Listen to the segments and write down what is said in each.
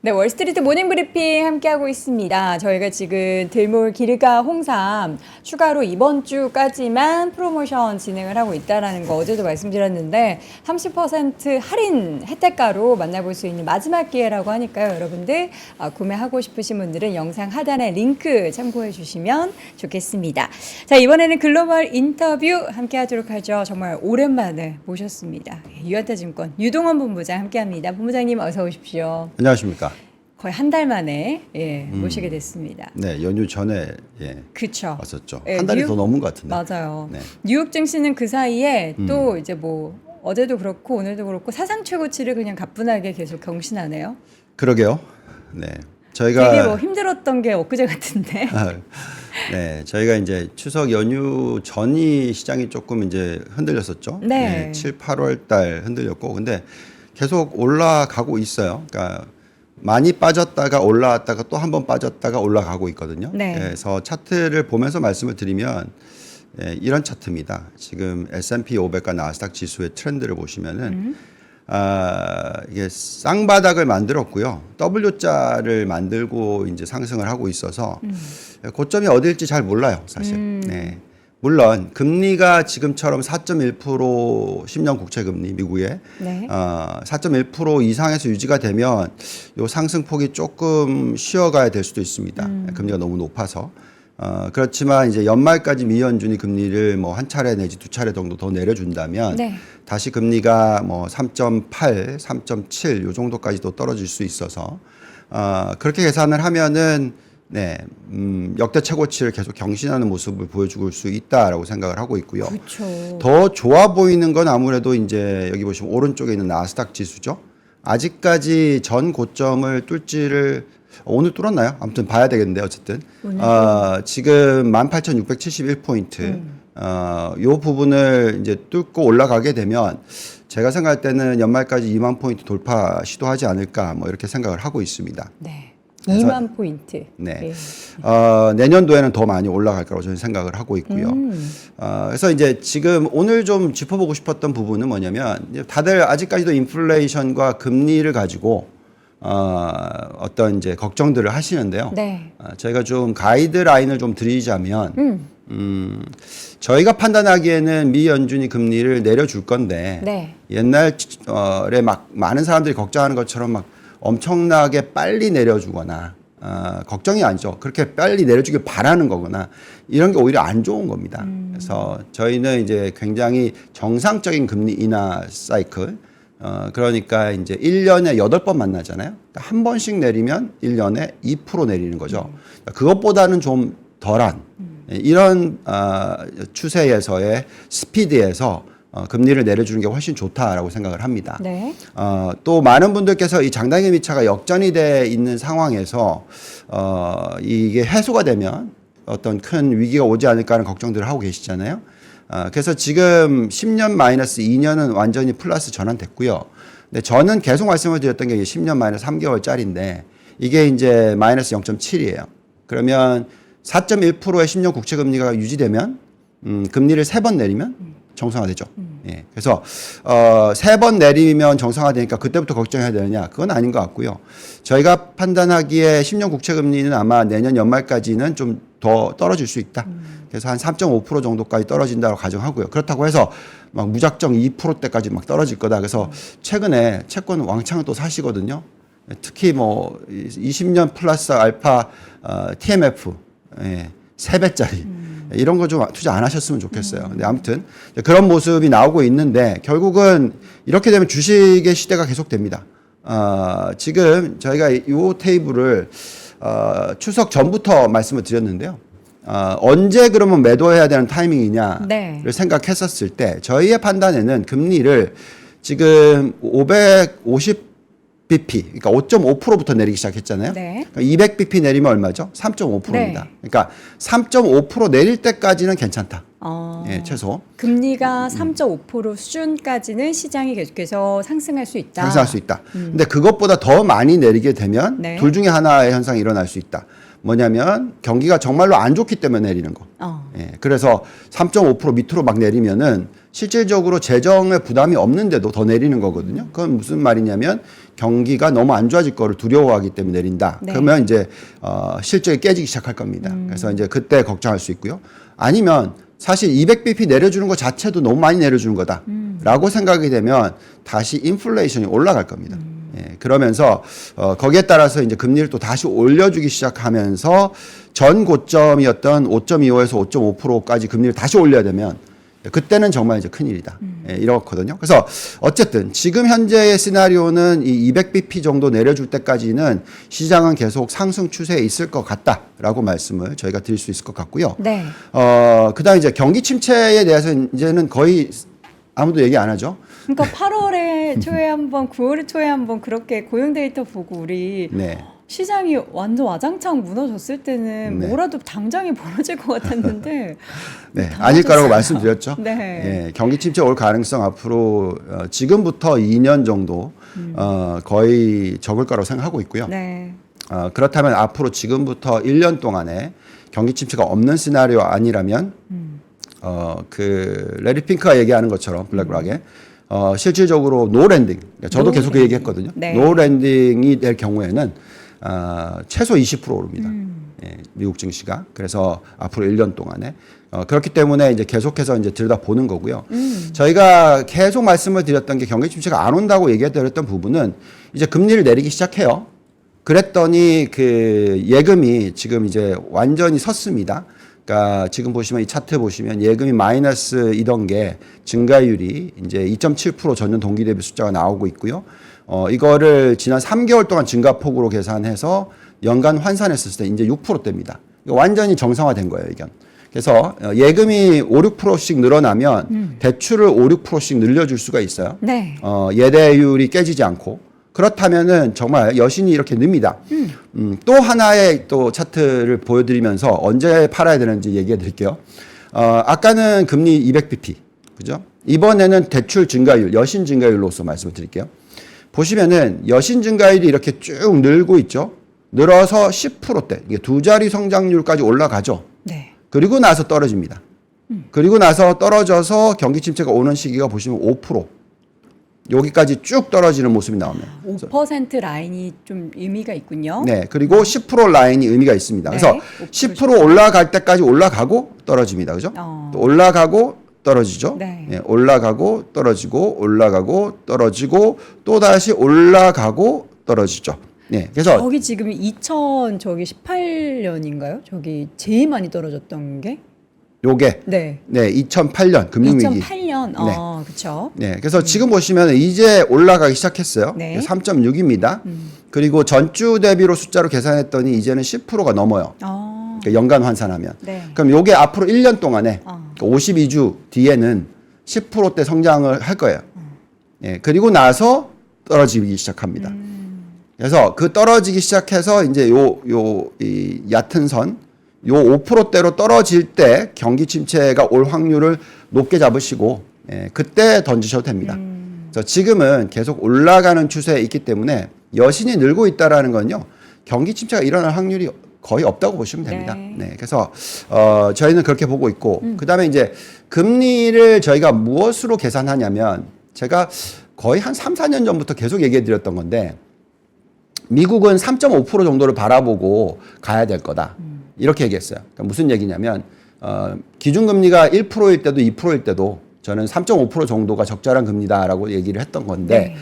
네, 월스트리트 모닝 브리핑 함께하고 있습니다. 저희가 지금 들몰 기르가 홍삼 추가로 이번 주까지만 프로모션 진행을 하고 있다는 거 어제도 말씀드렸는데 30% 할인 혜택가로 만나볼 수 있는 마지막 기회라고 하니까요. 여러분들 구매하고 싶으신 분들은 영상 하단에 링크 참고해 주시면 좋겠습니다. 자, 이번에는 글로벌 인터뷰 함께하도록 하죠. 정말 오랜만에 모셨습니다. 유한타증권 유동원 본부장 함께합니다. 본부장님 어서 오십시오. 안녕하십니까. 거의 한 달 만에 모시게 됐습니다. 네, 연휴 전에 그쵸. 왔었죠. 예, 한 달이 더 넘은 것 같은데. 맞아요. 네. 뉴욕 증시는 그 사이에 또 이제 뭐 어제도 그렇고 오늘도 그렇고 사상 최고치를 그냥 가뿐하게 계속 경신하네요. 그러게요. 네, 되게 저희가 뭐 힘들었던 게 엊그제 같은데. 네, 저희가 이제 추석 연휴 전이 시장이 조금 이제 흔들렸었죠. 네. 7, 8월 달 흔들렸고, 근데 계속 올라가고 있어요. 그러니까 많이 빠졌다가 올라왔다가 또 한 번 빠졌다가 올라가고 있거든요. 네. 그래서 차트를 보면서 말씀을 드리면 이런 차트입니다. 지금 S&P 500과 나스닥 지수의 트렌드를 보시면은 이게 쌍바닥을 만들었고요. W자를 만들고 이제 상승을 하고 있어서 고점이 어디일지 잘 몰라요, 사실. 네. 물론 금리가 지금처럼 4.1% 10년 국채 금리 미국의 네. 4.1% 이상에서 유지가 되면 요 상승폭이 조금 쉬어가야 될 수도 있습니다. 금리가 너무 높아서. 그렇지만 이제 연말까지 미연준이 금리를 뭐 한 차례 내지 두 차례 정도 더 내려준다면 네. 다시 금리가 뭐 3.8, 3.7 요 정도까지도 떨어질 수 있어서 그렇게 계산을 하면은 네, 역대 최고치를 계속 경신하는 모습을 보여줄 수 있다라고 생각을 하고 있고요. 그렇죠. 더 좋아 보이는 건 아무래도 이제 여기 보시면 오른쪽에 있는 나스닥 지수죠. 아직까지 전 고점을 뚫지를 오늘 뚫었나요? 아무튼 봐야 되겠는데 어쨌든 지금 18,671포인트 요 부분을 이제 뚫고 올라가게 되면 제가 생각할 때는 연말까지 2만 포인트 돌파 시도하지 않을까 뭐 이렇게 생각을 하고 있습니다. 네. 2만 포인트. 네. 내년도에는 더 많이 올라갈 거라고 저는 생각을 하고 있고요. 그래서 이제 지금 오늘 좀 짚어보고 싶었던 부분은 뭐냐면 다들 아직까지도 인플레이션과 금리를 가지고 어떤 이제 걱정들을 하시는데요. 네. 저희가 좀 가이드라인을 좀 드리자면 저희가 판단하기에는 미 연준이 금리를 내려줄 건데 네. 옛날에 막 많은 사람들이 걱정하는 것처럼 막 엄청나게 빨리 내려주거나 걱정이 아니죠. 그렇게 빨리 내려주길 바라는 거거나 이런 게 오히려 안 좋은 겁니다. 그래서 저희는 이제 굉장히 정상적인 금리 인하 사이클 그러니까 이제 1년에 8번 만나잖아요. 그러니까 한 번씩 내리면 1년에 2% 내리는 거죠. 그것보다는 좀 덜한 이런 추세에서의 스피드에서 금리를 내려주는 게 훨씬 좋다라고 생각을 합니다. 네. 또 많은 분들께서 이 장단기 미차가 역전이 돼 있는 상황에서 이게 해소가 되면 어떤 큰 위기가 오지 않을까 하는 걱정들을 하고 계시잖아요. 그래서 지금 10년 마이너스 2년은 완전히 플러스 전환됐고요. 근데 저는 계속 말씀을 드렸던 게 10년 마이너스 3개월짜리인데 이게 이제 마이너스 0.7이에요. 그러면 4.1%의 10년 국채 금리가 유지되면 금리를 3번 내리면 정상화되죠. 예. 그래서 3번 내리면 정상화되니까 그때부터 걱정해야 되느냐? 그건 아닌 것 같고요. 저희가 판단하기에 10년 국채 금리는 아마 내년 연말까지는 좀 더 떨어질 수 있다. 그래서 한 3.5% 정도까지 떨어진다고 가정하고요. 그렇다고 해서 막 무작정 2%대까지 막 떨어질 거다. 그래서 최근에 채권 왕창 또 사시거든요. 특히 뭐 20년 플러스 알파 TMF 3배짜리 이런 거 좀 투자 안 하셨으면 좋겠어요. 근데 아무튼 그런 모습이 나오고 있는데 결국은 이렇게 되면 주식의 시대가 계속됩니다. 지금 저희가 이 테이블을 추석 전부터 말씀을 드렸는데요. 언제 그러면 매도해야 되는 타이밍이냐를 네. 생각했었을 때 저희의 판단에는 금리를 지금 550bp, 그러니까 5.5%부터 내리기 시작했잖아요. 네. 그러니까 200bp 내리면 얼마죠? 3.5%입니다. 네. 그러니까 3.5% 내릴 때까지는 괜찮다. 예, 최소. 금리가 3.5% 수준까지는 시장이 계속해서 상승할 수 있다. 상승할 수 있다. 근데 그것보다 더 많이 내리게 되면 네. 둘 중에 하나의 현상이 일어날 수 있다. 뭐냐면 경기가 정말로 안 좋기 때문에 내리는 거. 예, 그래서 3.5% 밑으로 막 내리면은 실질적으로 재정에 부담이 없는데도 더 내리는 거거든요. 그건 무슨 말이냐면 경기가 너무 안 좋아질 거를 두려워하기 때문에 내린다. 네. 그러면 이제 실적이 깨지기 시작할 겁니다. 그래서 이제 그때 걱정할 수 있고요. 아니면 사실 200bp 내려주는 것 자체도 너무 많이 내려주는 거다라고 생각이 되면 다시 인플레이션이 올라갈 겁니다. 예, 그러면서 거기에 따라서 이제 금리를 또 다시 올려주기 시작하면서 전 고점이었던 5.25에서 5.5%까지 금리를 다시 올려야 되면 그때는 정말 이제 큰일이다. 예, 이렇거든요. 그래서 어쨌든 지금 현재의 시나리오는 이 200bp 정도 내려줄 때까지는 시장은 계속 상승 추세에 있을 것 같다라고 말씀을 저희가 드릴 수 있을 것 같고요. 네. 그다음 이제 경기 침체에 대해서 이제는 거의 아무도 얘기 안 하죠. 그러니까 8월에 초에 한번 9월 초에 한번 그렇게 고용 데이터 보고 우리 네. 시장이 완전 와장창 무너졌을 때는 네. 뭐라도 당장에 벌어질 것 같았는데 네, 다 아닐 거라고 빠졌어요. 말씀드렸죠. 네. 예, 경기 침체 올 가능성 앞으로 지금부터 2년 정도 거의 적을 거라고 생각하고 있고요. 네. 그렇다면 앞으로 지금부터 1년 동안에 경기 침체가 없는 시나리오 아니라면 그 레리 핑크가 얘기하는 것처럼 블랙락에 실질적으로 노 랜딩. 저도 노 계속 그 랜딩. 얘기했거든요. 네. 노 랜딩이 될 경우에는 최소 20% 오릅니다. 예, 미국 증시가. 그래서 앞으로 1년 동안에 그렇기 때문에 이제 계속해서 이제 들여다 보는 거고요. 저희가 계속 말씀을 드렸던 게 경기 침체가 안 온다고 얘기했던 부분은 이제 금리를 내리기 시작해요. 그랬더니 그 예금이 지금 이제 완전히 섰습니다. 그러니까 지금 보시면 이 차트 보시면 예금이 마이너스이던 게 증가율이 이제 2.7% 전년 동기 대비 숫자가 나오고 있고요. 이거를 지난 3개월 동안 증가폭으로 계산해서 연간 환산했을 때 이제 6%대입니다. 완전히 정상화된 거예요, 이건. 그래서 예금이 5, 6%씩 늘어나면 대출을 5, 6%씩 늘려줄 수가 있어요. 네. 예대율이 깨지지 않고. 그렇다면은 정말 여신이 이렇게 늡니다. 또 하나의 또 차트를 보여드리면서 언제 팔아야 되는지 얘기해 드릴게요. 아까는 금리 200bp, 그죠? 이번에는 대출 증가율, 여신 증가율로서 말씀을 드릴게요. 보시면은 여신 증가율이 이렇게 쭉 늘고 있죠. 늘어서 10%대, 이게 두 자리 성장률까지 올라가죠. 네. 그리고 나서 떨어집니다. 그리고 나서 떨어져서 경기 침체가 오는 시기가 보시면 5%. 여기까지 쭉 떨어지는 모습이 나오면 5% 라인이 좀 의미가 있군요. 네, 그리고 10% 라인이 의미가 있습니다. 그래서 네, 10% 올라갈 때까지 올라가고 떨어집니다. 그죠? 또 올라가고 떨어지죠? 네. 네, 올라가고 떨어지고 올라가고 떨어지고 또 다시 올라가고 떨어지죠. 네, 그래서 저기 지금 2018년인가요? 저기 제일 많이 떨어졌던 게? 요게 네. 네, 2008년 금융위기. 2008년. 네. 그렇죠. 네, 그래서 지금 보시면 이제 올라가기 시작했어요. 네. 3.6입니다. 그리고 전주 대비로 숫자로 계산했더니 이제는 10%가 넘어요. 그러니까 연간 환산하면. 네. 그럼 요게 앞으로 1년 동안에 52주 뒤에는 10%대 성장을 할 거예요. 예, 그리고 나서 떨어지기 시작합니다. 그래서 그 떨어지기 시작해서 이제 이 얕은 선, 요 5%대로 떨어질 때 경기 침체가 올 확률을 높게 잡으시고 그때 던지셔도 됩니다. 그래서 지금은 계속 올라가는 추세에 있기 때문에 여신이 늘고 있다라는 건요. 경기 침체가 일어날 확률이 거의 없다고 보시면 됩니다. 네. 네, 그래서 저희는 그렇게 보고 있고 그다음에 이제 금리를 저희가 무엇으로 계산하냐면 제가 거의 한 3, 4년 전부터 계속 얘기해 드렸던 건데 미국은 3.5% 정도를 바라보고 가야 될 거다. 이렇게 얘기했어요. 그러니까 무슨 얘기냐면 기준금리가 1%일 때도 2%일 때도 저는 3.5% 정도가 적절한 금리다라고 얘기를 했던 건데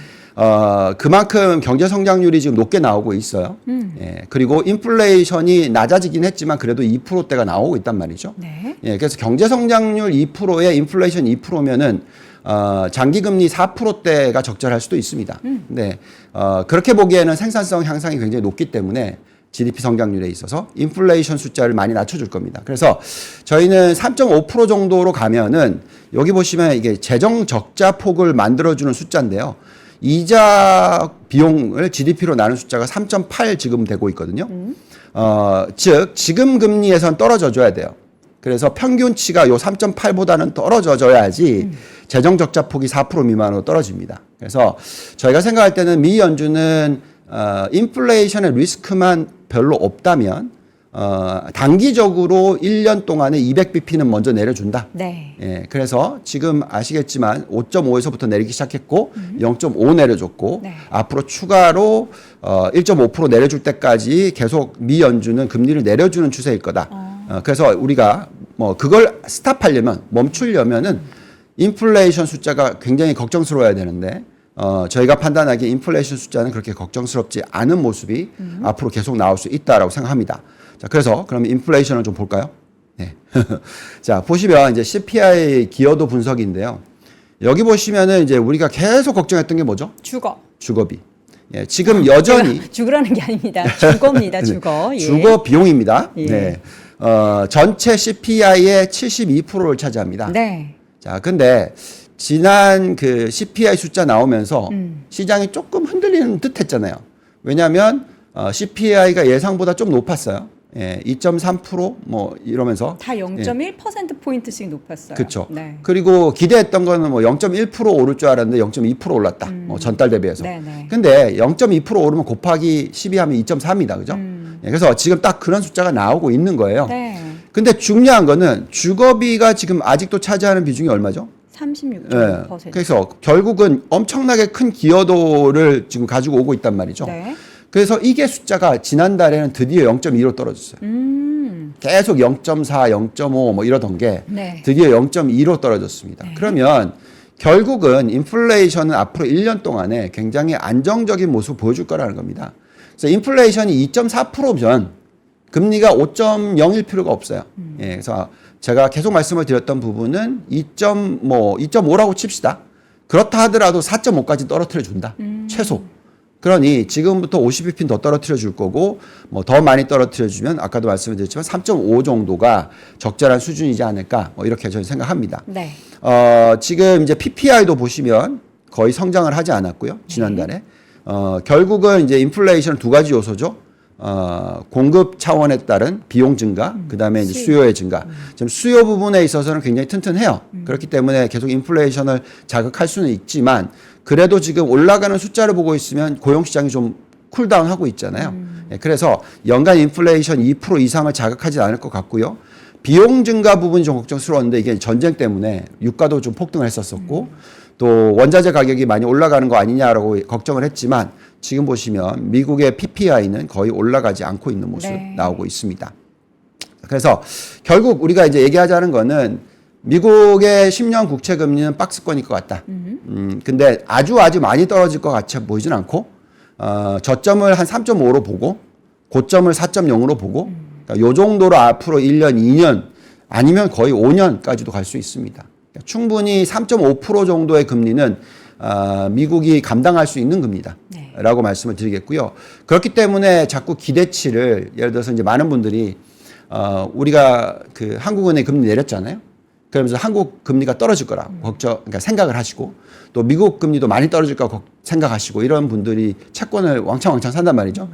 그만큼 경제 성장률이 지금 높게 나오고 있어요. 예, 그리고 인플레이션이 낮아지긴 했지만 그래도 2%대가 나오고 있단 말이죠. 네. 예, 그래서 경제 성장률 2%에 인플레이션 2%면은 장기금리 4%대가 적절할 수도 있습니다. 네, 그렇게 보기에는 생산성 향상이 굉장히 높기 때문에 GDP 성장률에 있어서 인플레이션 숫자를 많이 낮춰줄 겁니다. 그래서 저희는 3.5% 정도로 가면은 여기 보시면 이게 재정 적자 폭을 만들어주는 숫자인데요. 이자 비용을 GDP로 나눈 숫자가 3.8 지금 되고 있거든요. 즉 지금 금리에선 떨어져 줘야 돼요. 그래서 평균치가 요 3.8보다는 떨어져 줘야지 재정 적자 폭이 4% 미만으로 떨어집니다. 그래서 저희가 생각할 때는 미 연준은 인플레이션의 리스크만 별로 없다면 단기적으로 1년 동안에 200bp는 먼저 내려준다. 네. 예, 그래서 지금 아시겠지만 5.5에서부터 내리기 시작했고 0.5 내려줬고 네. 앞으로 추가로 1.5% 내려줄 때까지 계속 미 연준은 금리를 내려주는 추세일 거다. 그래서 우리가 뭐 그걸 스탑하려면 멈추려면은 인플레이션 숫자가 굉장히 걱정스러워야 되는데 저희가 판단하기에 인플레이션 숫자는 그렇게 걱정스럽지 않은 모습이 앞으로 계속 나올 수 있다라고 생각합니다. 자, 그래서 그럼 인플레이션을 좀 볼까요? 네. 자, 보시면 이제 CPI 기여도 분석인데요. 여기 보시면은 이제 우리가 계속 걱정했던 게 뭐죠? 주거비. 예, 지금 여전히 죽으라는 게 아닙니다. 주거입니다. 주거. 예. 주거 비용입니다. 예. 네. 전체 CPI의 72%를 차지합니다. 네. 자, 근데 지난 그 CPI 숫자 나오면서 시장이 조금 흔들리는 듯 했잖아요. 왜냐하면 CPI가 예상보다 좀 높았어요. 예, 2.3% 이러면서 다 0.1%포인트씩 높았어요. 그렇죠. 네. 그리고 기대했던 거는 0.1% 오를 줄 알았는데 0.2% 올랐다. 전달 대비해서. 네네. 근데 0.2% 오르면 곱하기 12 하면 2.3이다. 그죠? 예, 그래서 지금 딱 그런 숫자가 나오고 있는 거예요. 네. 근데 중요한 거는 주거비가 지금 아직도 차지하는 비중이 얼마죠? 36.5%. 그래서 결국은 엄청나게 큰 기여도를 지금 가지고 오고 있단 말이죠. 네. 그래서 이게 숫자가 지난달에는 드디어 0.2로 떨어졌어요. 계속 0.4, 0.5 이러던 게 네. 드디어 0.2로 떨어졌습니다. 네. 그러면 결국은 인플레이션은 앞으로 1년 동안에 굉장히 안정적인 모습을 보여줄 거라는 겁니다. 그래서 인플레이션이 2.4%면 금리가 5.0일 필요가 없어요. 예, 그래서 제가 계속 말씀을 드렸던 부분은 2.5라고 칩시다. 그렇다 하더라도 4.5까지 떨어뜨려 준다. 최소. 그러니 지금부터 50bp 더 떨어뜨려 줄 거고 더 많이 떨어뜨려 주면 아까도 말씀을 드렸지만 3.5 정도가 적절한 수준이지 않을까 이렇게 저는 생각합니다. 네. 지금 이제 PPI도 보시면 거의 성장을 하지 않았고요. 지난달에. 결국은 이제 인플레이션 두 가지 요소죠. 공급 차원에 따른 비용 증가, 그 다음에 이제 수요의 증가. 지금 수요 부분에 있어서는 굉장히 튼튼해요. 그렇기 때문에 계속 인플레이션을 자극할 수는 있지만, 그래도 지금 올라가는 숫자를 보고 있으면 고용시장이 좀 쿨다운 하고 있잖아요. 예, 그래서 연간 인플레이션 2% 이상을 자극하지 않을 것 같고요. 비용 증가 부분이 좀 걱정스러웠는데 이게 전쟁 때문에 유가도 좀 폭등을 했었었고, 또 원자재 가격이 많이 올라가는 거 아니냐라고 걱정을 했지만 지금 보시면 미국의 PPI는 거의 올라가지 않고 있는 모습 네. 나오고 있습니다. 그래서 결국 우리가 이제 얘기하자는 거는 미국의 10년 국채 금리는 박스권일 것 같다. 근데 아주 많이 떨어질 것 같이 보이진 않고 저점을 한 3.5로 보고 고점을 4.0으로 보고 그러니까 요 정도로 앞으로 1년, 2년 아니면 거의 5년까지도 갈 수 있습니다. 충분히 3.5% 정도의 금리는 미국이 감당할 수 있는 금리다. 네. 라고 말씀을 드리겠고요. 그렇기 때문에 자꾸 기대치를 예를 들어서 이제 많은 분들이 우리가 그 한국은행 금리 내렸잖아요. 그러면서 한국 금리가 떨어질 거라 그러니까 생각을 하시고 또 미국 금리도 많이 떨어질 거라 생각하시고 이런 분들이 채권을 왕창 산단 말이죠.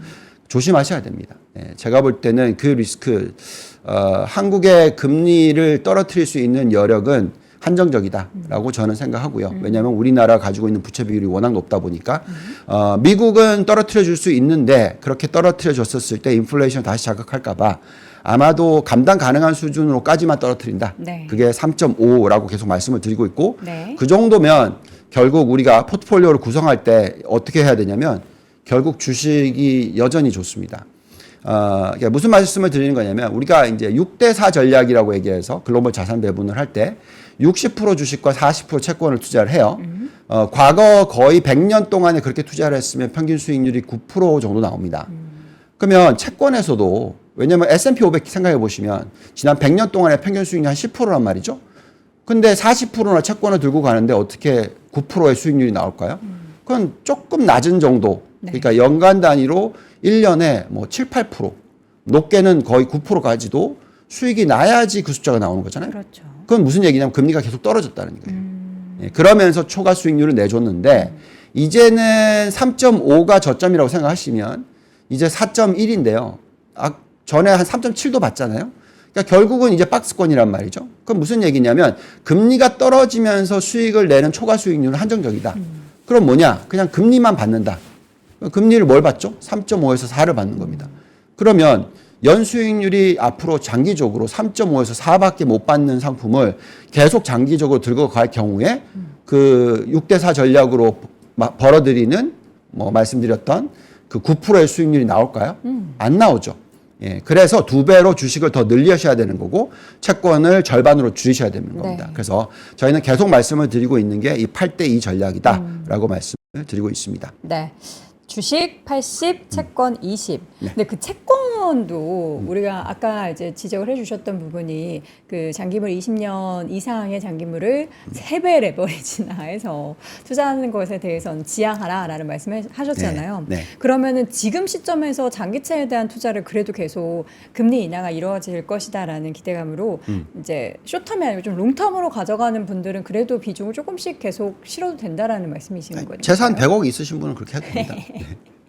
조심하셔야 됩니다. 예, 제가 볼 때는 그 리스크, 한국의 금리를 떨어뜨릴 수 있는 여력은 한정적이다라고 저는 생각하고요. 왜냐하면 우리나라가 가지고 있는 부채 비율이 워낙 높다 보니까 미국은 떨어뜨려 줄 수 있는데 그렇게 떨어뜨려 줬었을 때 인플레이션 다시 자극할까 봐 아마도 감당 가능한 수준으로까지만 떨어뜨린다. 네. 그게 3.5라고 계속 말씀을 드리고 있고 네. 그 정도면 결국 우리가 포트폴리오를 구성할 때 어떻게 해야 되냐면 결국 주식이 여전히 좋습니다. 그러니까 무슨 말씀을 드리는 거냐면 우리가 이제 6대4 전략이라고 얘기해서 글로벌 자산 배분을 할 때 60% 주식과 40% 채권을 투자를 해요. 과거 거의 100년 동안에 그렇게 투자를 했으면 평균 수익률이 9% 정도 나옵니다. 그러면 채권에서도 왜냐하면 S&P 500 생각해 보시면 지난 100년 동안의 평균 수익률이 한 10%란 말이죠. 근데 40%나 채권을 들고 가는데 어떻게 9%의 수익률이 나올까요? 그건 조금 낮은 정도. 그러니까 연간 단위로 1년에 7, 8%. 높게는 거의 9%까지도 수익이 나야지 그 숫자가 나오는 거잖아요. 그렇죠. 그건 무슨 얘기냐면 금리가 계속 떨어졌다는 거예요. 예, 그러면서 초과 수익률을 내줬는데 이제는 3.5가 저점이라고 생각하시면 이제 4.1인데요. 전에 한 3.7도 봤잖아요. 그러니까 결국은 이제 박스권이란 말이죠. 그럼 무슨 얘기냐면 금리가 떨어지면서 수익을 내는 초과 수익률은 한정적이다. 그럼 뭐냐? 그냥 금리만 받는다. 금리를 뭘 받죠? 3.5에서 4를 받는 겁니다. 그러면 연수익률이 앞으로 장기적으로 3.5에서 4밖에 못 받는 상품을 계속 장기적으로 들고 갈 경우에 그 6대4 전략으로 벌어들이는 뭐 말씀드렸던 그 9%의 수익률이 나올까요? 안 나오죠. 예, 그래서 2배로 주식을 더 늘리셔야 되는 거고 채권을 절반으로 줄이셔야 되는 겁니다. 네. 그래서 저희는 계속 말씀을 드리고 있는 게 이 8대2 전략이다라고 말씀을 드리고 있습니다. 네. 주식 80, 채권 20. 근데 그 채권도 우리가 아까 이제 지적을 해주셨던 부분이 그 장기물 20년 이상의 장기물을 3배 레버리지나 해서 투자하는 것에 대해서는 지양하라라는 말씀을 하셨잖아요. 네, 네. 그러면은 지금 시점에서 장기채에 대한 투자를 그래도 계속 금리 인하가 이루어질 것이다라는 기대감으로 이제 쇼텀이 아니고 좀 롱텀으로 가져가는 분들은 그래도 비중을 조금씩 계속 실어도 된다라는 말씀이시는 거죠. 재산 100억 있으신 분은 그렇게 해도 됩니다. 네.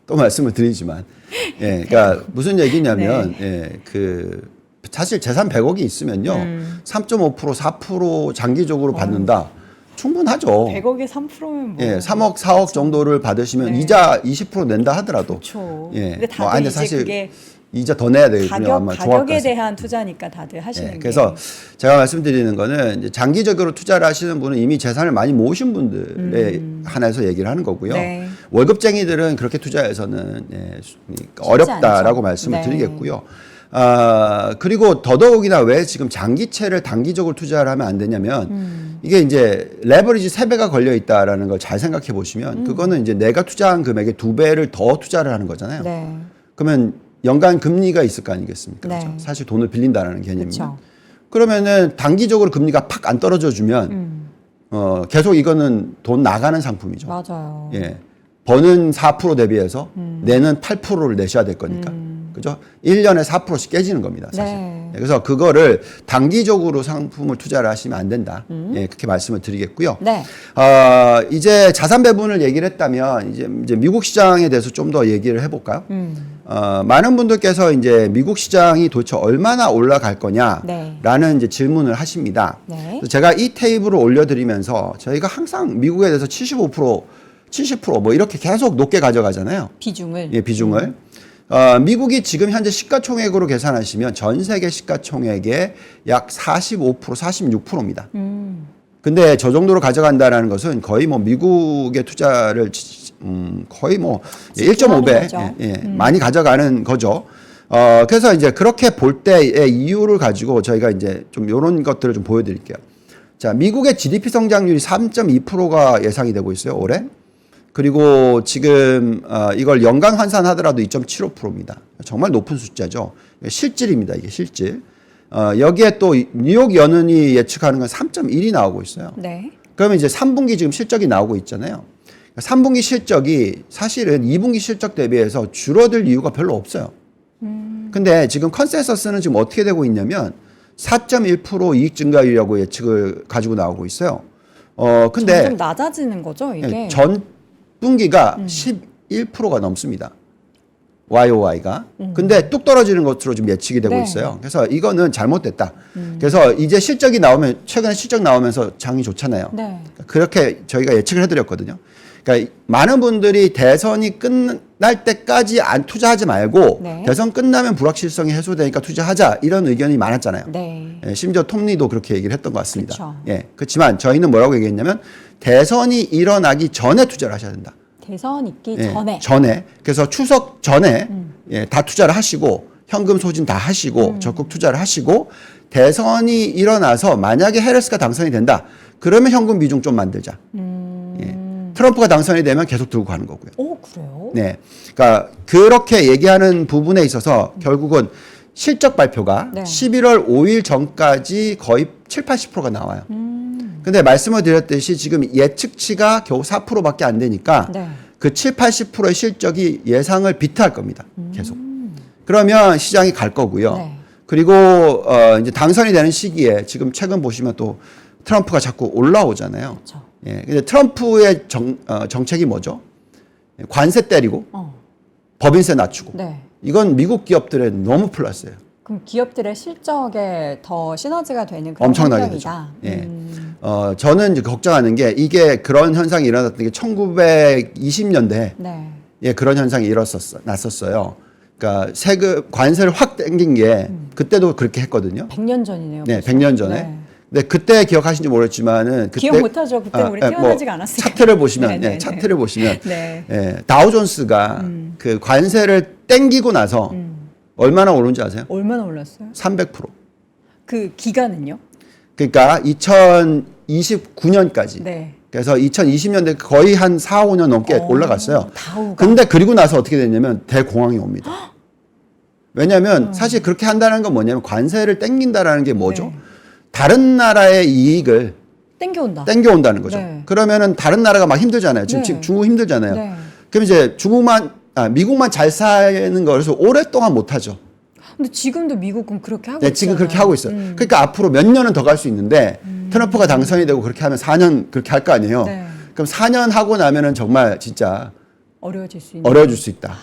또 말씀을 드리지만, 예, 그러니까 무슨 얘기냐면, 예, 그 사실 재산 100억이 있으면요, 3.5% 4% 장기적으로 받는다. 충분하죠. 100억에 3%면 뭐. 예, 3억, 4억 정도를 받으시면 네. 이자 20% 낸다 하더라도. 그렇죠. 예, 근데 다들 근데 이제 사실 그게 이자 더 내야 되거든요. 아마 가격에 조합까지. 대한 투자니까 다들 하시는 예, 게. 그래서 제가 말씀드리는 거는 이제 장기적으로 투자를 하시는 분은 이미 재산을 많이 모으신 분들에 한해서 얘기를 하는 거고요. 네. 월급쟁이들은 그렇게 투자해서는 예, 어렵다라고 않죠. 말씀을 네. 드리겠고요. 아, 그리고 더더욱이나 왜 지금 장기채를 단기적으로 투자를 하면 안 되냐면 이게 이제 레버리지 3배가 걸려 있다라는 걸 잘 생각해 보시면 그거는 이제 내가 투자한 금액의 2배를 더 투자를 하는 거잖아요. 네. 그러면 연간 금리가 있을 거 아니겠습니까? 네. 그렇죠? 사실 돈을 빌린다라는 개념이면. 그렇죠. 그러면은 단기적으로 금리가 팍 안 떨어져 주면 계속 이거는 돈 나가는 상품이죠. 맞아요. 예. 버는 4% 대비해서 내는 8%를 내셔야 될 거니까. 그죠? 1년에 4%씩 깨지는 겁니다, 사실. 네. 예, 그래서 그거를 단기적으로 상품을 투자를 하시면 안 된다. 예, 그렇게 말씀을 드리겠고요. 네. 이제 자산 배분을 얘기를 했다면 이제 미국 시장에 대해서 좀 더 얘기를 해볼까요? 많은 분들께서 이제 미국 시장이 도대체 얼마나 올라갈 거냐라는 네. 이제 질문을 하십니다. 네. 그래서 제가 이 테이블을 올려드리면서 저희가 항상 미국에 대해서 75%, 70% 이렇게 계속 높게 가져가잖아요. 비중을. 예, 비중을. 미국이 지금 현재 시가총액으로 계산하시면 전 세계 시가총액의 약 45%, 46%입니다. 근데 저 정도로 가져간다라는 것은 거의 뭐 미국의 투자를 거의 뭐 1.5배 많이 가져가는 거죠. 그래서 이제 그렇게 볼 때의 이유를 가지고 저희가 이제 좀 이런 것들을 좀 보여드릴게요. 자, 미국의 GDP 성장률이 3.2%가 예상이 되고 있어요, 올해. 그리고 지금 이걸 연간 환산하더라도 2.75%입니다. 정말 높은 숫자죠. 실질입니다. 이게 실질. 여기에 또 뉴욕 연은이 예측하는 건 3.1이 나오고 있어요. 네. 그러면 이제 3분기 지금 실적이 나오고 있잖아요. 3분기 실적이 사실은 2분기 실적 대비해서 줄어들 이유가 별로 없어요. 근데 지금 컨센서스는 지금 어떻게 되고 있냐면 4.1% 이익 증가율이라고 예측을 가지고 나오고 있어요. 근데 점점 낮아지는 거죠, 이게. 전 분기가 11%가 넘습니다. YOY가. 근데 뚝 떨어지는 것으로 좀 예측이 되고 네. 있어요. 그래서 이거는 잘못됐다. 그래서 이제 실적이 나오면 최근에 실적 나오면서 장이 좋잖아요. 네. 그렇게 저희가 예측을 해드렸거든요. 그러니까 많은 분들이 대선이 끝날 때까지 안 투자하지 말고 네. 대선 끝나면 불확실성이 해소되니까 투자하자 이런 의견이 많았잖아요. 네. 예, 심지어 톱니도 그렇게 얘기를 했던 것 같습니다. 그쵸. 예, 그렇지만 저희는 뭐라고 얘기했냐면 대선이 일어나기 전에 투자를 하셔야 된다. 대선 있기 예, 전에. 그래서 추석 전에 예, 다 투자를 하시고 현금 소진 다 하시고 적극 투자를 하시고 대선이 일어나서 만약에 해리스가 당선이 된다. 그러면 현금 비중 좀 만들자. 예. 트럼프가 당선이 되면 계속 들고 가는 거고요. 오, 그래요? 네. 그러니까 그렇게 얘기하는 부분에 있어서 결국은 실적 발표가 네. 11월 5일 전까지 거의 7, 80%가 나와요. 근데 말씀을 드렸듯이 지금 예측치가 겨우 4%밖에 안 되니까 네. 그 7, 80%의 실적이 예상을 비트할 겁니다. 계속. 그러면 시장이 갈 거고요. 네. 그리고 이제 당선이 되는 시기에 지금 최근 보시면 또 트럼프가 자꾸 올라오잖아요. 그렇죠. 예. 근데 트럼프의 정책이 뭐죠? 관세 때리고 법인세 낮추고. 네. 이건 미국 기업들에 너무 플러스예요. 그럼 기업들의 실적에 더 시너지가 되는 그런 엄청나게 환경이다. 되죠. 예. 저는 이제 걱정하는 게 이게 그런 현상이 일어났던 게 1920년대 네. 예, 그런 현상이 났었어요. 그러니까 세금 관세를 확 땡긴 게 그때도 그렇게 했거든요. 100년 전이네요. 네, 벌써. 100년 전에. 네. 근데 그때 기억하신지 모르겠지만은 그때 기억 못하죠. 그때 우리 태어나지가 않았으니까. 차트를 보시면 네네네. 차트를 보시면 네. 다우존스가 그 관세를 땡기고 나서 얼마나 오른지 아세요? 얼마나 올랐어요? 300%. 그 기간은요? 그러니까 2029년까지. 네. 그래서 2020년대 거의 한 4, 5년 넘게 올라갔어요. 다우가. 근데 그리고 나서 어떻게 됐냐면 대공황이 옵니다. 왜냐하면 사실 그렇게 한다는 건 뭐냐면 관세를 땡긴다라는 게 뭐죠? 네. 다른 나라의 이익을 땡겨온다. 땡겨온다는 거죠. 네. 그러면은 다른 나라가 막 힘들잖아요. 지금, 네. 지금 중국 힘들잖아요. 네. 그럼 이제 미국만 잘 사는 거라서 오랫동안 못 하죠. 근데 지금도 미국은 그렇게 하고 네, 있잖아요. 지금 그렇게 하고 있어요. 그러니까 앞으로 몇 년은 더 갈 수 있는데 트럼프가 당선이 되고 그렇게 하면 4년 그렇게 할 거 아니에요. 네. 그럼 4년 하고 나면은 정말 진짜 어려워질 수 있는. 어려워질 수 있다.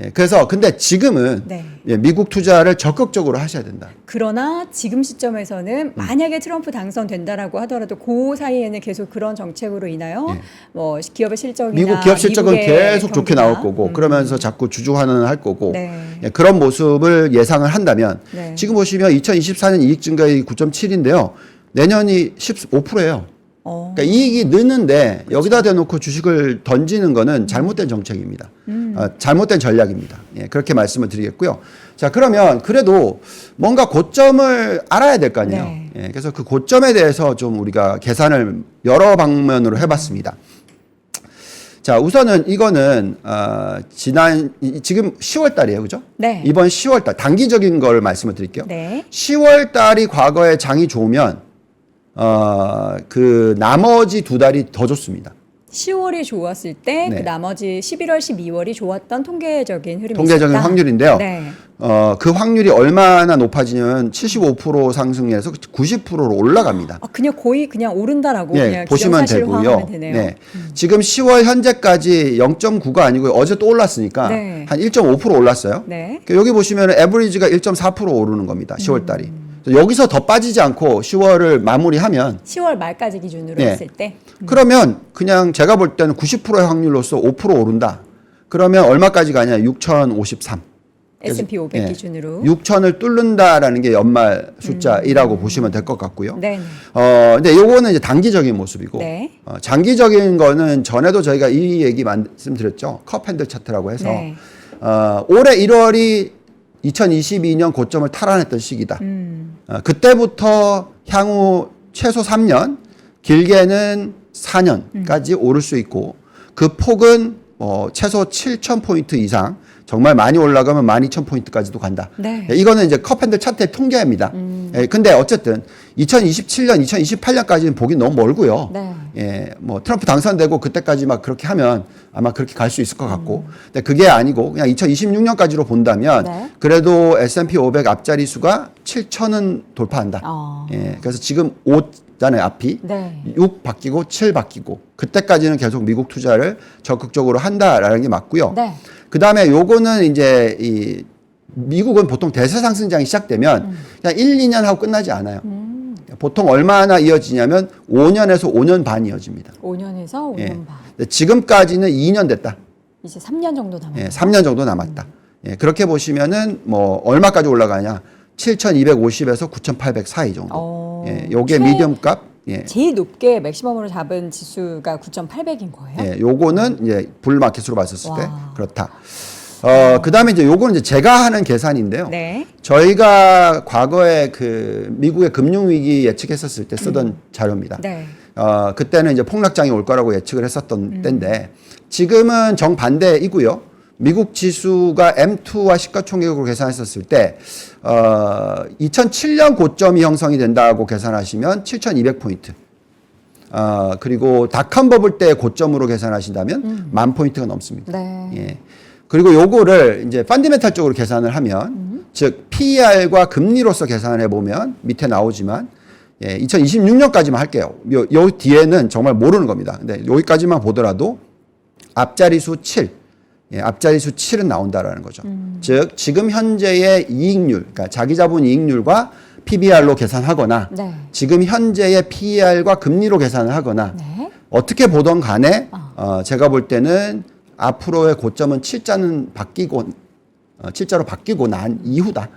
예, 그래서 근데 지금은 네. 예, 미국 투자를 적극적으로 하셔야 된다. 그러나 지금 시점에서는 만약에 트럼프 당선된다라고 하더라도 그 사이에는 계속 그런 정책으로 인하여 예. 뭐 기업의 실적이나 미국 기업 실적은 미국의 계속 좋게 경기나, 나올 거고 그러면서 자꾸 주주환원을 할 거고 네. 예, 그런 모습을 예상을 한다면 네. 지금 보시면 2024년 이익 증가율이 9.7인데요. 내년이 15%예요. 그러니까 이익이 느는데 여기다 대놓고 주식을 던지는 거는 잘못된 정책입니다. 잘못된 전략입니다. 예, 그렇게 말씀을 드리겠고요. 자, 그러면 그래도 뭔가 고점을 알아야 될 거 아니에요. 네. 예, 그래서 그 고점에 대해서 좀 우리가 계산을 여러 방면으로 해봤습니다. 자, 우선은 이거는 지금 10월 달이에요. 그죠? 네. 이번 10월 달 단기적인 걸 말씀을 드릴게요. 네. 10월 달이 과거에 장이 좋으면 그 나머지 두 달이 더 좋습니다. 10월이 좋았을 때 그 네. 나머지 11월, 12월이 좋았던 통계적인 흐름이 통계적인 있었다. 확률인데요. 네. 그 확률이 얼마나 높아지냐면 75% 상승해서 90%로 올라갑니다. 그냥 거의 그냥 오른다라고 예, 그냥 보시면 기정사실화하면 되고요. 되네요. 네. 지금 10월 현재까지 0.9가 아니고 어제 또 올랐으니까 네. 한 1.5% 올랐어요. 네. 여기 보시면 에버리지가 1.4% 오르는 겁니다. 10월 달이. 여기서 더 빠지지 않고 10월을 마무리하면 10월 말까지 기준으로 네. 했을 때 그러면 그냥 제가 볼 때는 90%의 확률로서 5% 오른다. 그러면 얼마까지 가냐? 6,053. S&P 500 예, 기준으로. 6,000을 뚫는다라는 게 연말 숫자이라고 보시면 될 것 같고요. 네. 근데 요거는 이제 단기적인 모습이고 네. 장기적인 거는 전에도 저희가 이 얘기 말씀드렸죠. 컵핸들 차트라고 해서 네. 올해 1월이 2022년 고점을 탈환했던 시기다. 그때부터 향후 최소 3년, 길게는 4년까지 오를 수 있고 그 폭은 최소 7,000포인트 이상 정말 많이 올라가면 12,000포인트까지도 간다. 네. 이거는 이제 컵핸들 차트의 통계입니다. 근데 어쨌든 2027년, 2028년까지는 보기 너무 멀고요. 네. 예, 뭐 트럼프 당선되고 그때까지 막 그렇게 하면 아마 그렇게 갈 수 있을 것 같고. 근데 그게 아니고 그냥 2026년까지로 본다면 네. 그래도 S&P 500 앞자리 수가 7,000은 돌파한다. 예, 그래서 지금 5잖아요, 앞이. 네. 6 바뀌고 7 바뀌고 그때까지는 계속 미국 투자를 적극적으로 한다라는 게 맞고요. 네. 그다음에 요거는 이제 이 미국은 보통 대세 상승장이 시작되면 그냥 1, 2년 하고 끝나지 않아요. 보통 얼마나 이어지냐면 5년에서 5년 반 이어집니다. 5년에서 5년 예. 반. 근데 지금까지는 2년 됐다. 이제 3년 정도 남았네요. 예, 3년 정도 남았다. 예, 그렇게 보시면은 뭐 얼마까지 올라가냐? 7,250에서 9,800 사이 정도. 예, 요게 미디엄 값. 예. 제일 높게 맥시멈으로 잡은 지수가 9,800인 거예요? 예, 요거는 이제 불마켓으로 봤었을 때 와. 그렇다. 그다음에 이제 요거는 이제 제가 하는 계산인데요. 네. 저희가 과거에 그 미국의 금융 위기 예측했었을 때 쓰던 자료입니다. 네. 그때는 이제 폭락장이 올 거라고 예측을 했었던 때인데 지금은 정반대이고요. 미국 지수가 M2와 시가총액으로 계산했었을 때 2007년 고점이 형성이 된다고 계산하시면 7,200포인트. 그리고 닷컴 버블 때 고점으로 계산하신다면 10,000포인트가 넘습니다. 네. 예. 그리고 요거를 이제 펀디멘탈적으로 계산을 하면 즉 PER과 금리로서 계산을 해보면 밑에 나오지만 예, 2026년까지만 할게요. 요 뒤에는 정말 모르는 겁니다. 근데 여기까지만 보더라도 앞자리수 7, 예, 앞자리수 7은 나온다라는 거죠. 즉 지금 현재의 이익률, 그러니까 자기 자본 이익률과 PBR로 계산하거나 네. 지금 현재의 PER과 금리로 계산을 하거나 네. 어떻게 보던 간에 제가 볼 때는 앞으로의 고점은 7자는 바뀌고 7자로 바뀌고 난 이후다.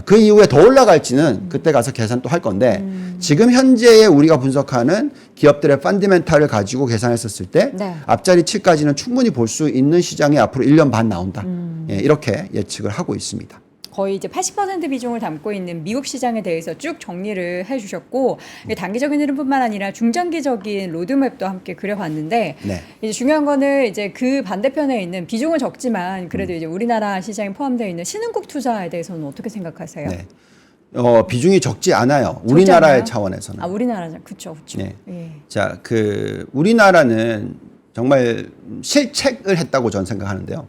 그 이후에 더 올라갈지는 그때 가서 계산 또 할 건데 지금 현재의 우리가 분석하는 기업들의 펀더멘탈을 가지고 계산했었을 때 네. 앞자리 7까지는 충분히 볼 수 있는 시장이 앞으로 1년 반 나온다. 예, 이렇게 예측을 하고 있습니다. 거의 이제 80% 비중을 담고 있는 미국 시장에 대해서 쭉 정리를 해주셨고 단기적인 흐름뿐만 아니라 중장기적인 로드맵도 함께 그려봤는데 네. 이제 중요한 거는 이제 그 반대편에 있는 비중은 적지만 그래도 이제 우리나라 시장에 포함되어 있는 신흥국 투자에 대해서는 어떻게 생각하세요? 네. 비중이 적지 않아요. 우리나라의 않아요? 차원에서는. 아 우리나라죠, 그렇죠, 그렇죠. 네. 예. 자, 우리나라는 정말 실책을 했다고 저는 생각하는데요.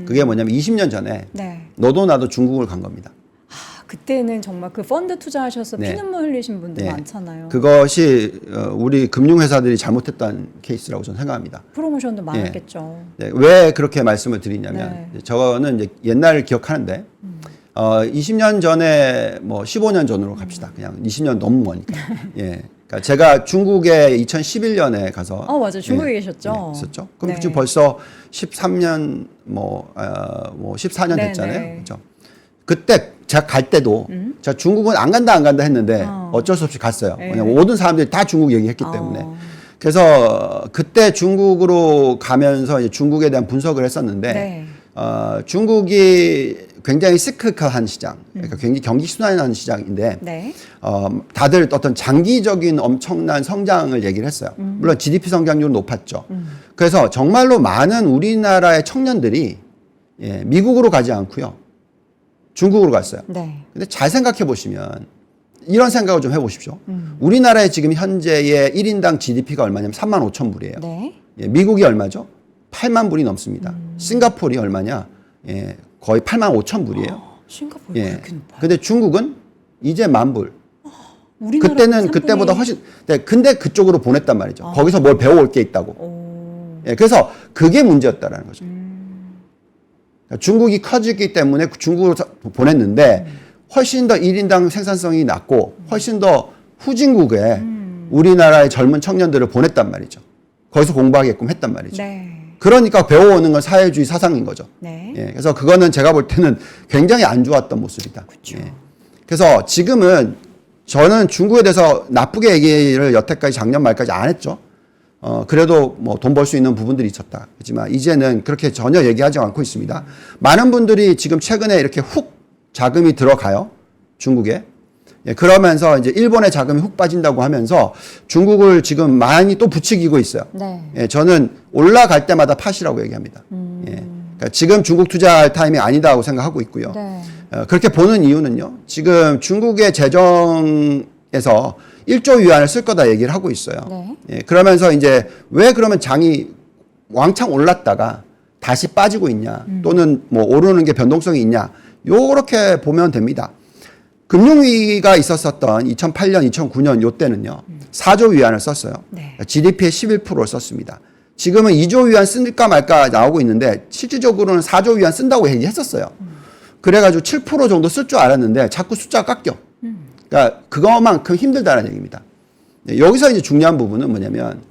그게 뭐냐면 20년 전에 네. 너도 나도 중국을 간 겁니다. 그때는 정말 그 펀드 투자하셔서 네. 피눈물 흘리신 분들 네. 많잖아요. 그것이 우리 금융회사들이 잘못했던 케이스라고 저는 생각합니다. 프로모션도 많았겠죠. 네, 왜 그렇게 말씀을 드리냐면 네. 저는 이제 옛날을 기억하는데 20년 전에 뭐 15년 전으로 갑시다. 그냥 20년 너무 머니까. 예. 그러니까 제가 중국에 2011년에 가서 맞아, 중국에 계셨죠. 네, 있었죠. 그럼 네. 지금 벌써 13년 뭐 14년 네, 됐잖아요. 네. 그렇죠. 그때 제가 갈 때도 제가 중국은 안 간다 했는데 어쩔 수 없이 갔어요. 네. 왜냐면 모든 사람들이 다 중국 얘기했기 때문에. 그래서 그때 중국으로 가면서 이제 중국에 대한 분석을 했었는데 네. 중국이 굉장히 시크한 시장, 그러니까 굉장히 경기 순환하는 시장인데 네. 다들 어떤 장기적인 엄청난 성장을 얘기를 했어요. 물론 GDP 성장률은 높았죠. 그래서 정말로 많은 우리나라의 청년들이 미국으로 가지 않고요. 중국으로 갔어요. 네. 근데 잘 생각해 보시면 이런 생각을 좀 해보십시오. 우리나라의 지금 현재의 1인당 GDP가 얼마냐면 35,000불이에요. 네. 미국이 얼마죠? 8만 불이 넘습니다. 싱가포르이 얼마냐? 거의 8만 5천 불이에요. 싱가포르 그렇게 높아요. 근데 중국은 이제 10,000불. 우리나라 그때는 그때보다 훨씬. 네, 근데 그쪽으로 보냈단 말이죠. 거기서 뭘 배워올 게 있다고. 그래서 그게 문제였다라는 거죠. 그러니까 중국이 커지기 때문에 중국으로 보냈는데 훨씬 더 1인당 생산성이 낮고 훨씬 더 후진국에 우리나라의 젊은 청년들을 보냈단 말이죠. 거기서 공부하게끔 했단 말이죠. 네. 그러니까 배워오는 건 사회주의 사상인 거죠. 네. 그래서 그거는 제가 볼 때는 굉장히 안 좋았던 모습이다. 그쵸. 그래서 지금은 저는 중국에 대해서 나쁘게 얘기를 여태까지 작년 말까지 안 했죠. 그래도 뭐 돈 벌 수 있는 부분들이 있었다. 하지만 이제는 그렇게 전혀 얘기하지 않고 있습니다. 많은 분들이 지금 최근에 이렇게 훅 자금이 들어가요. 중국에. 그러면서 이제 일본의 자금이 훅 빠진다고 하면서 중국을 지금 많이 또 부추기고 있어요. 네. 저는 올라갈 때마다 팟이라고 얘기합니다. 그러니까 지금 중국 투자할 타임이 아니다고 생각하고 있고요. 네. 그렇게 보는 이유는요. 지금 중국의 재정에서 1조 위안을 쓸 거다 얘기를 하고 있어요. 네. 그러면서 이제 왜 그러면 장이 왕창 올랐다가 다시 빠지고 있냐 또는 뭐 오르는 게 변동성이 있냐 요렇게 보면 됩니다. 금융위기가 있었었던 2008년, 2009년 요때는요. 4조 위안을 썼어요. 네. GDP의 11%를 썼습니다. 지금은 2조 위안 쓸까 말까 나오고 있는데 실질적으로는 4조 위안 쓴다고 얘기했었어요. 그래가지고 7% 정도 쓸 줄 알았는데 자꾸 숫자가 깎여. 그러니까 그거만큼 힘들다는 얘기입니다. 여기서 이제 중요한 부분은 뭐냐면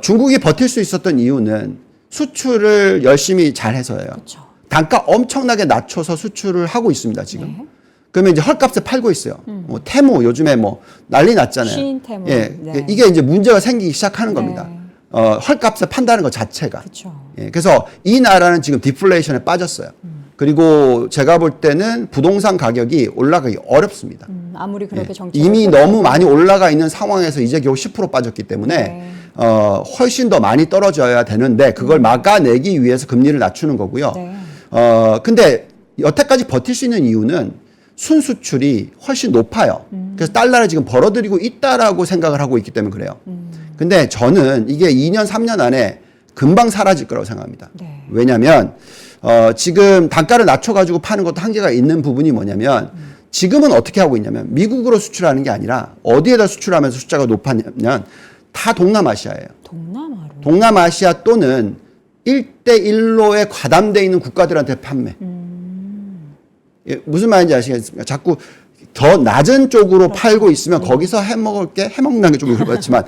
중국이 버틸 수 있었던 이유는 수출을 열심히 잘해서예요. 그쵸. 단가 엄청나게 낮춰서 수출을 하고 있습니다, 지금. 네. 그러면 이제 헐값에 팔고 있어요. 뭐 테무 요즘에 뭐 난리 났잖아요. 시인 테무. 예, 네. 이게 이제 문제가 생기기 시작하는 겁니다. 네. 헐값에 판다는 것 자체가. 그쵸. 그래서 이 나라는 지금 디플레이션에 빠졌어요. 그리고 제가 볼 때는 부동산 가격이 올라가기 어렵습니다. 아무리 그렇게 정책 이미 너무 많이 올라가 있는 상황에서 이제 겨우 10% 빠졌기 때문에 네. 훨씬 더 많이 떨어져야 되는데 그걸 막아내기 위해서 금리를 낮추는 거고요. 네. 근데 여태까지 버틸 수 있는 이유는 순수출이 훨씬 높아요. 그래서 달러를 지금 벌어들이고 있다라고 생각을 하고 있기 때문에 그래요. 근데 저는 이게 2년, 3년 안에 금방 사라질 거라고 생각합니다. 네. 왜냐하면 지금 단가를 낮춰가지고 파는 것도 한계가 있는 부분이 뭐냐면 지금은 어떻게 하고 있냐면 미국으로 수출하는 게 아니라 어디에다 수출하면서 숫자가 높았냐면 다 동남아시아예요. 동남아로. 동남아시아 또는 1대1로에 과담되어 있는 국가들한테 판매. 무슨 말인지 아시겠습니까? 자꾸 더 낮은 쪽으로 팔고 있으면 거기서 해먹을 게 해먹는 게 좀 그렇지만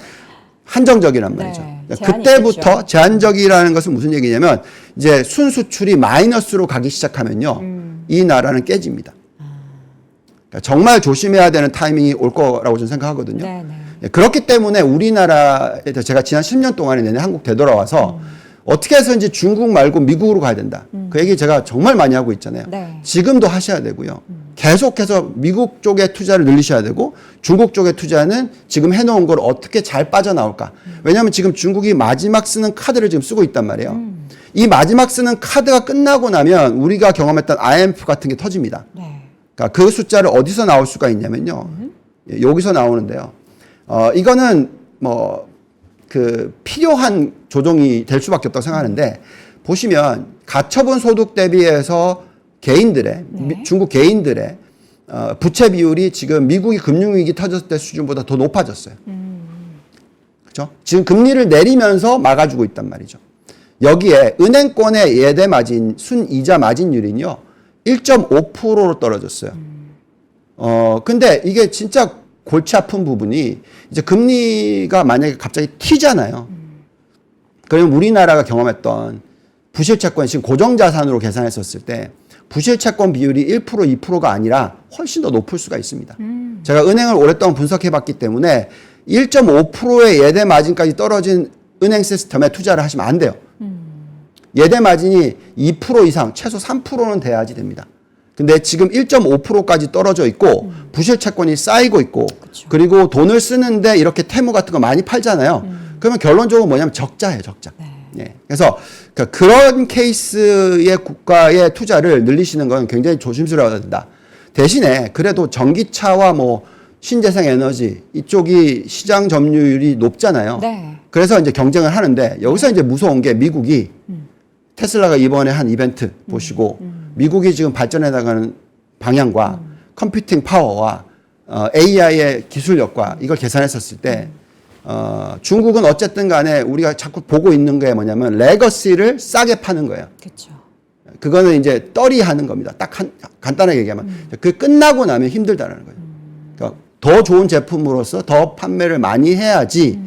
한정적이란 말이죠. 네, 그때부터 있겠죠. 제한적이라는 것은 무슨 얘기냐면 이제 순수출이 마이너스로 가기 시작하면요. 이 나라는 깨집니다. 그러니까 정말 조심해야 되는 타이밍이 올 거라고 저는 생각하거든요. 네, 네. 예, 그렇기 때문에 우리나라에 제가 지난 10년 동안에 내내 한국 되돌아와서 어떻게 해서인지 중국 말고 미국으로 가야 된다. 그 얘기 제가 정말 많이 하고 있잖아요. 네. 지금도 하셔야 되고요. 계속해서 미국 쪽에 투자를 늘리셔야 되고 중국 쪽에 투자는 지금 해놓은 걸 어떻게 잘 빠져나올까. 왜냐하면 지금 중국이 마지막 쓰는 카드를 지금 쓰고 있단 말이에요. 이 마지막 쓰는 카드가 끝나고 나면 우리가 경험했던 IMF 같은 게 터집니다. 네. 그러니까 그 숫자를 어디서 나올 수가 있냐면요. 예, 여기서 나오는데요. 이거는 뭐 그 필요한 조정이 될 수밖에 없다고 생각하는데 보시면 가처분 소득 대비해서 개인들의 네. 중국 개인들의 부채 비율이 지금 미국이 금융위기 터졌을 때 수준보다 더 높아졌어요. 그렇죠? 지금 금리를 내리면서 막아주고 있단 말이죠. 여기에 은행권의 예대 마진 순이자 마진율은요 1.5%로 떨어졌어요. 근데 이게 진짜 골치 아픈 부분이 이제 금리가 만약에 갑자기 튀잖아요. 그러면 우리나라가 경험했던 부실채권 지금 고정자산으로 계산했었을 때 부실채권 비율이 1%, 2%가 아니라 훨씬 더 높을 수가 있습니다. 제가 은행을 오랫동안 분석해봤기 때문에 1.5%의 예대 마진까지 떨어진 은행 시스템에 투자를 하시면 안 돼요. 예대 마진이 2% 이상, 최소 3%는 돼야지 됩니다. 근데 지금 1.5%까지 떨어져 있고 부실 채권이 쌓이고 있고 그쵸. 그리고 돈을 쓰는데 이렇게 태무 같은 거 많이 팔잖아요. 그러면 결론적으로 뭐냐면 적자예요, 적자. 네. 예. 그래서 그런 케이스의 국가의 투자를 늘리시는 건 굉장히 조심스러워야 된다. 대신에 그래도 전기차와 뭐 신재생 에너지 이쪽이 시장 점유율이 높잖아요. 네. 그래서 이제 경쟁을 하는데 여기서 이제 무서운 게 미국이 테슬라가 이번에 한 이벤트 보시고 미국이 지금 발전해 나가는 방향과 컴퓨팅 파워와 AI의 기술력과 이걸 계산했었을 때 중국은 어쨌든 간에 우리가 자꾸 보고 있는 게 뭐냐면 레거시를 싸게 파는 거예요. 그렇죠. 그거는 이제 떨이 하는 겁니다. 딱 간단하게 얘기하면 그 끝나고 나면 힘들다라는 거예요. 그러니까 더 좋은 제품으로서 더 판매를 많이 해야지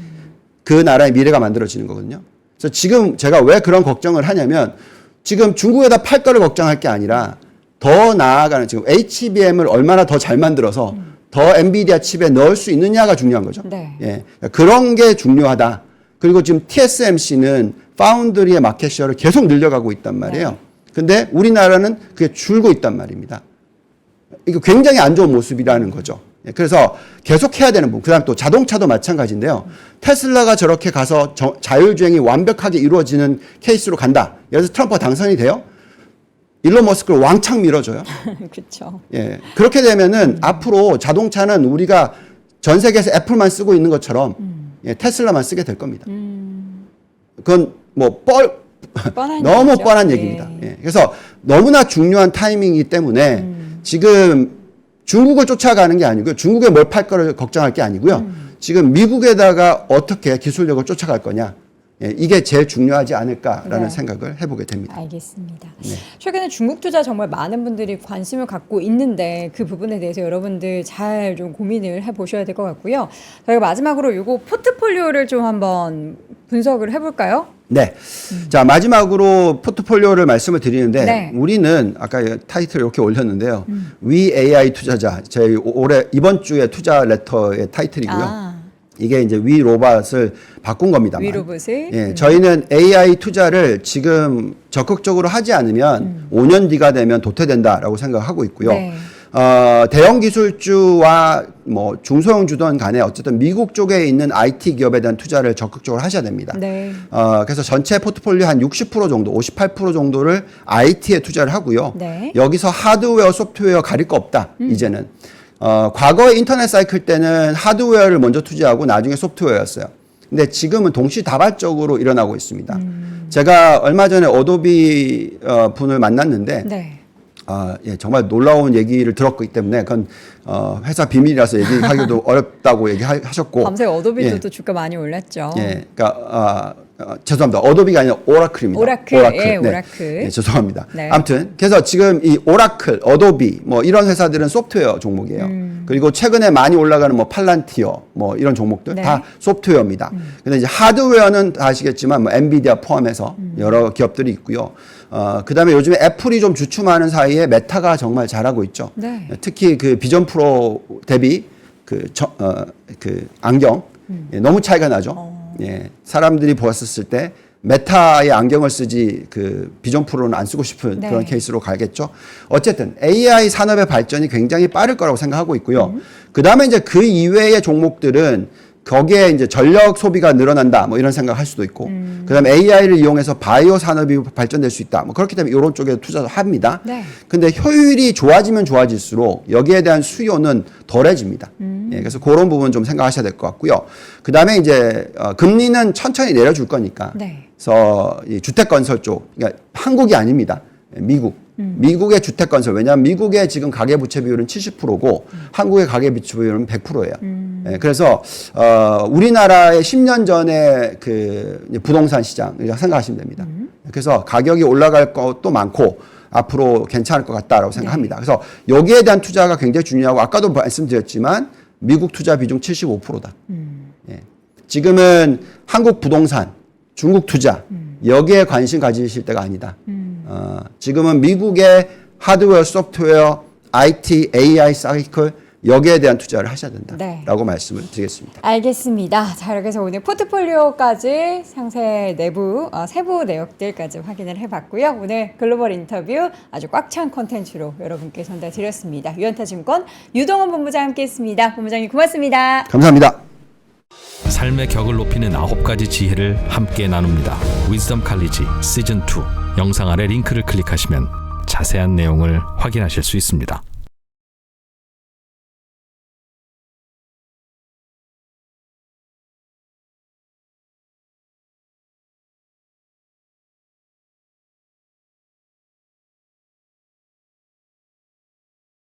그 나라의 미래가 만들어지는 거거든요. 그래서 지금 제가 왜 그런 걱정을 하냐면 지금 중국에다 팔 거를 걱정할 게 아니라 더 나아가는 지금 HBM을 얼마나 더 잘 만들어서 더 엔비디아 칩에 넣을 수 있느냐가 중요한 거죠. 네. 예. 그런 게 중요하다. 그리고 지금 TSMC는 파운드리의 마켓셔를 계속 늘려가고 있단 말이에요. 네. 근데 우리나라는 그게 줄고 있단 말입니다. 이거 굉장히 안 좋은 모습이라는 거죠. 예, 그래서 계속 해야 되는 부분. 그 다음 또 자동차도 마찬가지인데요. 테슬라가 저렇게 가서 자율주행이 완벽하게 이루어지는 케이스로 간다. 예를 들어서 트럼프가 당선이 돼요. 일론 머스크를 왕창 밀어줘요. 그렇죠. 예. 그렇게 되면은 앞으로 자동차는 우리가 전 세계에서 애플만 쓰고 있는 것처럼 예, 테슬라만 쓰게 될 겁니다. 그건 뭐 뻔한 너무 얘기죠. 뻔한 예. 얘기입니다. 예. 그래서 너무나 중요한 타이밍이기 때문에 지금 중국을 쫓아가는 게 아니고요. 중국에 뭘 팔 거를 걱정할 게 아니고요. 지금 미국에다가 어떻게 기술력을 쫓아갈 거냐. 예, 이게 제일 중요하지 않을까라는 네. 생각을 해보게 됩니다. 알겠습니다. 최근에 중국 투자 정말 많은 분들이 관심을 갖고 있는데 그 부분에 대해서 여러분들 잘 좀 고민을 해보셔야 될 것 같고요. 저희가 마지막으로 이거 포트폴리오를 좀 한번 분석을 해볼까요? 네. 자, 마지막으로 포트폴리오를 말씀을 드리는데 네. 우리는 아까 타이틀 이렇게 올렸는데요. 위 AI 투자자. 저희 올해 이번 주에 투자 레터의 타이틀이고요. 이게 이제 위 로봇을 바꾼 겁니다만. 위 로봇을. 예, 저희는 AI 투자를 지금 적극적으로 하지 않으면 5년 뒤가 되면 도태된다라고 생각하고 있고요. 네. 대형 기술주와 뭐 중소형 주든 간에 어쨌든 미국 쪽에 있는 IT 기업에 대한 투자를 적극적으로 하셔야 됩니다. 네. 그래서 전체 포트폴리오 한 60% 정도, 58% 정도를 IT에 투자를 하고요. 네. 여기서 하드웨어, 소프트웨어 가릴 거 없다. 이제는. 과거의 인터넷 사이클 때는 하드웨어를 먼저 투자하고 나중에 소프트웨어였어요. 근데 지금은 동시다발적으로 일어나고 있습니다. 제가 얼마 전에 어도비 분을 만났는데 네. 예, 정말 놀라운 얘기를 들었기 때문에 그건 회사 비밀이라서 얘기하기도 어렵다고 얘기하셨고 밤새 어도비도 예. 또 주가 많이 올랐죠. 예, 그러니까 죄송합니다. 어도비가 아니라 오라클입니다. 오라클. 예, 오라클. 네, 죄송합니다. 네. 아무튼 그래서 지금 이 오라클, 어도비 뭐 이런 회사들은 소프트웨어 종목이에요. 그리고 최근에 많이 올라가는 뭐 팔란티어 뭐 이런 종목들 네. 다 소프트웨어입니다. 근데 이제 하드웨어는 다 아시겠지만 뭐 엔비디아 포함해서 여러 기업들이 있고요. 그다음에 요즘에 애플이 좀 주춤하는 사이에 메타가 정말 잘하고 있죠. 네. 특히 그 비전 프로 대비 그 안경 예, 너무 차이가 나죠. 예, 사람들이 보았을 때 메타의 안경을 쓰지 그 비전 프로는 안 쓰고 싶은 네. 그런 케이스로 가겠죠. 어쨌든 AI 산업의 발전이 굉장히 빠를 거라고 생각하고 있고요. 그다음에 이제 그 이외의 종목들은 거기에 이제 전력 소비가 늘어난다 뭐 이런 생각할 수도 있고 그다음에 AI를 이용해서 바이오 산업이 발전될 수 있다 뭐 그렇기 때문에 이런 쪽에 투자도 합니다. 네. 근데 효율이 좋아지면 좋아질수록 여기에 대한 수요는 덜해집니다. 예, 그래서 그런 부분 좀 생각하셔야 될 것 같고요. 그다음에 이제 금리는 천천히 내려줄 거니까. 네. 그래서 이 주택 건설 쪽, 그러니까 한국이 아닙니다. 미국. 미국의 주택 건설. 왜냐하면 미국의 지금 가계 부채 비율은 70%고 한국의 가계 부채 비율은 100%예요. 예, 그래서 우리나라의 10년 전에 그 부동산 시장 생각하시면 됩니다. 그래서 가격이 올라갈 것도 많고 앞으로 괜찮을 것 같다라고 생각합니다. 그래서 여기에 대한 투자가 굉장히 중요하고 아까도 말씀드렸지만 미국 투자 비중 75%다. 예. 지금은 한국 부동산, 중국 투자 여기에 관심 가지실 때가 아니다. 지금은 미국의 하드웨어, 소프트웨어, IT, AI 사이클 여기에 대한 투자를 하셔야 된다라고 네. 말씀을 드리겠습니다. 알겠습니다. 자, 이렇게 해서 오늘 포트폴리오까지 상세 내부, 세부 내역들까지 확인을 해봤고요. 오늘 글로벌 인터뷰 아주 꽉 찬 콘텐츠로 여러분께 전달드렸습니다. 유연타증권 유동원 본부장 함께했습니다. 본부장님 고맙습니다. 감사합니다. 삶의 격을 높이는 9가지 지혜를 함께 나눕니다. 위즈덤 칼리지 시즌 2 영상 아래 링크를 클릭하시면 자세한 내용을 확인하실 수 있습니다.